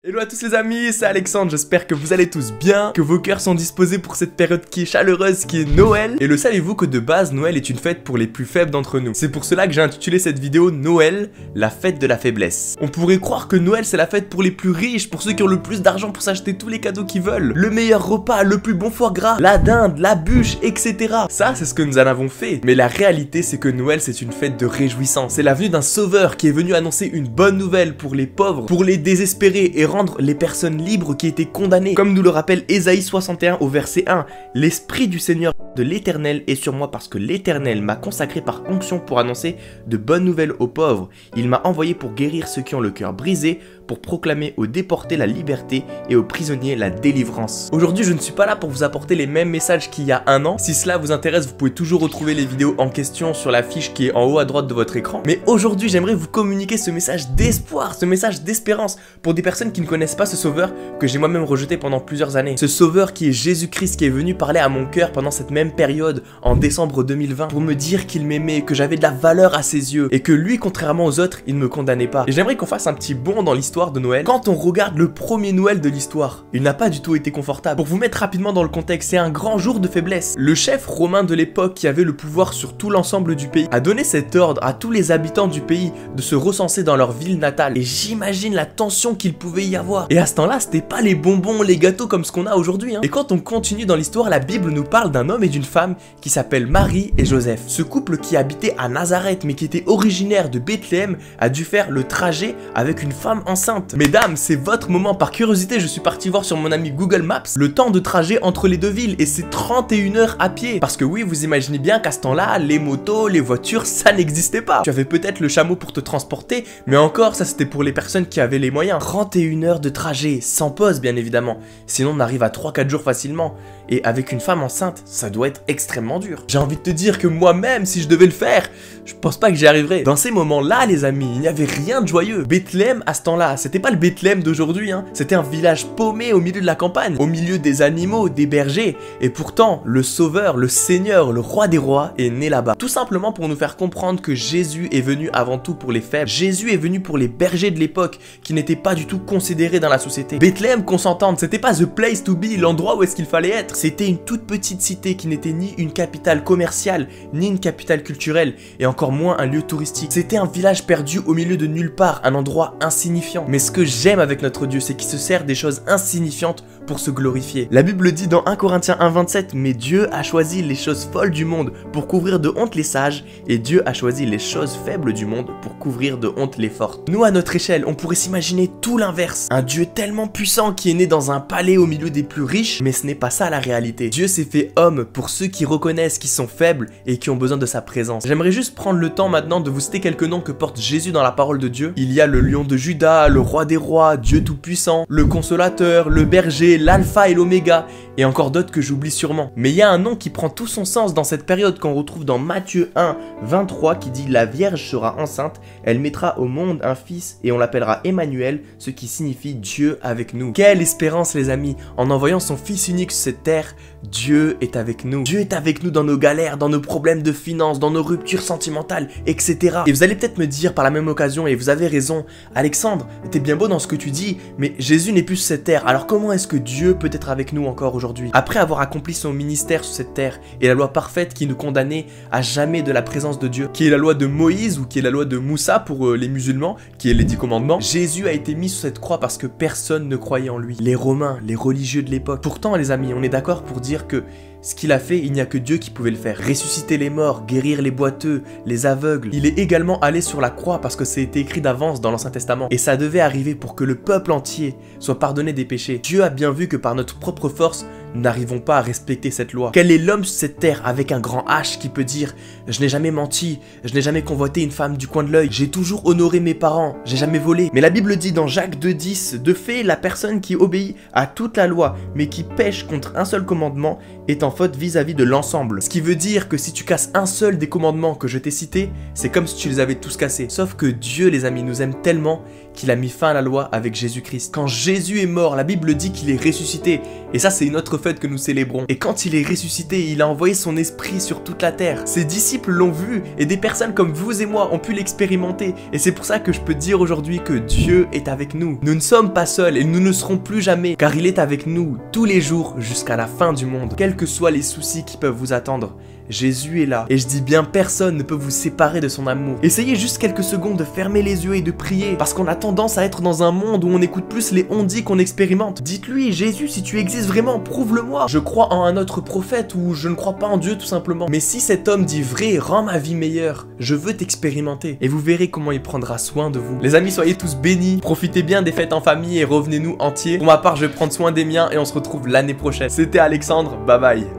Hello à tous les amis, c'est Alexandre, j'espère que vous allez tous bien, que vos cœurs sont disposés pour cette période qui est chaleureuse, qui est Noël. Et le savez-vous que de base, Noël est une fête pour les plus faibles d'entre nous. C'est pour cela que j'ai intitulé cette vidéo Noël, la fête de la faiblesse. On pourrait croire que Noël c'est la fête pour les plus riches, pour ceux qui ont le plus d'argent pour s'acheter tous les cadeaux qu'ils veulent. Le meilleur repas, le plus bon foie gras, la dinde, la bûche, etc. Ça c'est ce que nous en avons fait. Mais la réalité c'est que Noël c'est une fête de réjouissance. C'est la venue d'un sauveur qui est venu annoncer une bonne nouvelle pour les pauvres, pour les désespérés et rendre les personnes libres qui étaient condamnées. Comme nous le rappelle Ésaïe 61 au verset 1, l'esprit du Seigneur de l'Éternel est sur moi parce que l'Éternel m'a consacré par onction pour annoncer de bonnes nouvelles aux pauvres. Il m'a envoyé pour guérir ceux qui ont le cœur brisé, pour proclamer aux déportés la liberté et aux prisonniers la délivrance. Aujourd'hui, je ne suis pas là pour vous apporter les mêmes messages qu'il y a un an. Si cela vous intéresse, vous pouvez toujours retrouver les vidéos en question sur la fiche qui est en haut à droite de votre écran. Mais aujourd'hui, j'aimerais vous communiquer ce message d'espoir, ce message d'espérance pour des personnes qui ne connaissent pas ce sauveur que j'ai moi-même rejeté pendant plusieurs années. Ce sauveur qui est Jésus-Christ qui est venu parler à mon cœur pendant cette même période en décembre 2020 pour me dire qu'il m'aimait, que j'avais de la valeur à ses yeux et que lui, contrairement aux autres, il ne me condamnait pas. Et j'aimerais qu'on fasse un petit bond dans l'histoire de Noël. Quand on regarde le premier Noël de l'histoire, il n'a pas du tout été confortable. Pour vous mettre rapidement dans le contexte, c'est un grand jour de faiblesse. Le chef romain de l'époque qui avait le pouvoir sur tout l'ensemble du pays a donné cet ordre à tous les habitants du pays de se recenser dans leur ville natale. Et j'imagine la tension qu'il pouvait y avoir. Et à ce temps-là, c'était pas les bonbons, les gâteaux comme ce qu'on a aujourd'hui. Et quand on continue dans l'histoire, la Bible nous parle d'un homme et d'une femme qui s'appellent Marie et Joseph. Ce couple qui habitait à Nazareth mais qui était originaire de Bethléem a dû faire le trajet avec une femme enceinte. Mesdames, c'est votre moment. Par curiosité, je suis parti voir sur mon ami Google Maps le temps de trajet entre les deux villes et c'est 31 heures à pied. Parce que oui, vous imaginez bien qu'à ce temps-là, les motos, les voitures, ça n'existait pas. Tu avais peut-être le chameau pour te transporter, mais encore, ça c'était pour les personnes qui avaient les moyens. 31 heures de trajet, sans pause bien évidemment. Sinon, on arrive à 3-4 jours facilement. Et avec une femme enceinte, ça doit être extrêmement dur. J'ai envie de te dire que moi-même, si je devais le faire, je pense pas que j'y arriverais. Dans ces moments-là, les amis, il n'y avait rien de joyeux. Bethléem, à ce temps-là, c'était pas le Bethléem d'aujourd'hui, hein. C'était un village paumé au milieu de la campagne, au milieu des animaux, des bergers. Et pourtant, le Sauveur, le Seigneur, le Roi des Rois est né là-bas. Tout simplement pour nous faire comprendre que Jésus est venu avant tout pour les faibles. Jésus est venu pour les bergers de l'époque, qui n'étaient pas du tout considérés dans la société. Bethléem, qu'on s'entende, c'était pas the place to be, l'endroit où est-ce qu'il fallait être. C'était une toute petite cité qui n'était ni une capitale commerciale, ni une capitale culturelle, et encore moins un lieu touristique. C'était un village perdu au milieu de nulle part, un endroit insignifiant. Mais ce que j'aime avec notre Dieu, c'est qu'il se sert des choses insignifiantes pour se glorifier. La Bible dit dans 1 Corinthiens 1,27, mais Dieu a choisi les choses folles du monde pour couvrir de honte les sages, et Dieu a choisi les choses faibles du monde pour couvrir de honte les fortes. Nous, à notre échelle, on pourrait s'imaginer tout l'inverse. Un Dieu tellement puissant qui est né dans un palais au milieu des plus riches, mais ce n'est pas ça la réalité. Dieu s'est fait homme pour ceux qui reconnaissent qu'ils sont faibles et qui ont besoin de sa présence. J'aimerais juste prendre le temps maintenant de vous citer quelques noms que porte Jésus dans la parole de Dieu. Il y a le lion de Juda, le roi des rois, Dieu tout-puissant, le consolateur, le berger, l'alpha et l'oméga, et encore d'autres que j'oublie sûrement. Mais il y a un nom qui prend tout son sens dans cette période qu'on retrouve dans Matthieu 1, 23 qui dit « La Vierge sera enceinte, elle mettra au monde un fils et on l'appellera Emmanuel, ce qui signifie Dieu avec nous. » Quelle espérance les amis, en envoyant son fils unique sur cette terre, Dieu est avec nous. Dieu est avec nous dans nos galères, dans nos problèmes de finances, dans nos ruptures sentimentales, etc. Et vous allez peut-être me dire par la même occasion, et vous avez raison, Alexandre, t'es bien beau dans ce que tu dis, mais Jésus n'est plus sur cette terre, alors comment est-ce que Dieu peut être avec nous encore aujourd'hui? Après avoir accompli son ministère sur cette terre, et la loi parfaite qui nous condamnait à jamais de la présence de Dieu, qui est la loi de Moïse, ou qui est la loi de Moussa pour les musulmans, qui est les 10 commandements, Jésus a été mis sur cette croix parce que personne ne croyait en lui. Les Romains, les religieux de l'époque. Pourtant les amis, on est d'accord pour dire que ce qu'il a fait, il n'y a que Dieu qui pouvait le faire. Ressusciter les morts, guérir les boiteux, les aveugles. Il est également allé sur la croix parce que c'était écrit d'avance dans l'Ancien Testament. Et ça devait arriver pour que le peuple entier soit pardonné des péchés. Dieu a bien vu que par notre propre force, nous n'arrivons pas à respecter cette loi. Quel est l'homme sur cette terre avec un grand H qui peut dire « Je n'ai jamais menti, je n'ai jamais convoité une femme du coin de l'œil, j'ai toujours honoré mes parents, j'ai jamais volé. » Mais la Bible dit dans Jacques 2,10 « De fait, la personne qui obéit à toute la loi, mais qui pêche contre un seul commandement, est en faute vis-à-vis de l'ensemble. » Ce qui veut dire que si tu casses un seul des commandements que je t'ai cités, c'est comme si tu les avais tous cassés. Sauf que Dieu, les amis, nous aime tellement qu'il a mis fin à la loi avec Jésus-Christ. Quand Jésus est mort, la Bible dit qu'il est ressuscité. Et ça, c'est une autre fête que nous célébrons. Et quand il est ressuscité, il a envoyé son esprit sur toute la terre. Ses disciples l'ont vu et des personnes comme vous et moi ont pu l'expérimenter. Et c'est pour ça que je peux dire aujourd'hui que Dieu est avec nous. Nous ne sommes pas seuls et nous ne serons plus jamais, car il est avec nous tous les jours jusqu'à la fin du monde. Quels que soient les soucis qui peuvent vous attendre, Jésus est là, et je dis bien personne ne peut vous séparer de son amour. Essayez juste quelques secondes de fermer les yeux et de prier, parce qu'on a tendance à être dans un monde où on écoute plus les on-dit qu'on expérimente. Dites-lui, Jésus, si tu existes vraiment, prouve-le-moi. Je crois en un autre prophète, ou je ne crois pas en Dieu tout simplement. Mais si cet homme dit vrai, rends ma vie meilleure, je veux t'expérimenter, et vous verrez comment il prendra soin de vous. Les amis, soyez tous bénis, profitez bien des fêtes en famille et revenez-nous entiers. Pour ma part, je vais prendre soin des miens et on se retrouve l'année prochaine. C'était Alexandre, bye bye.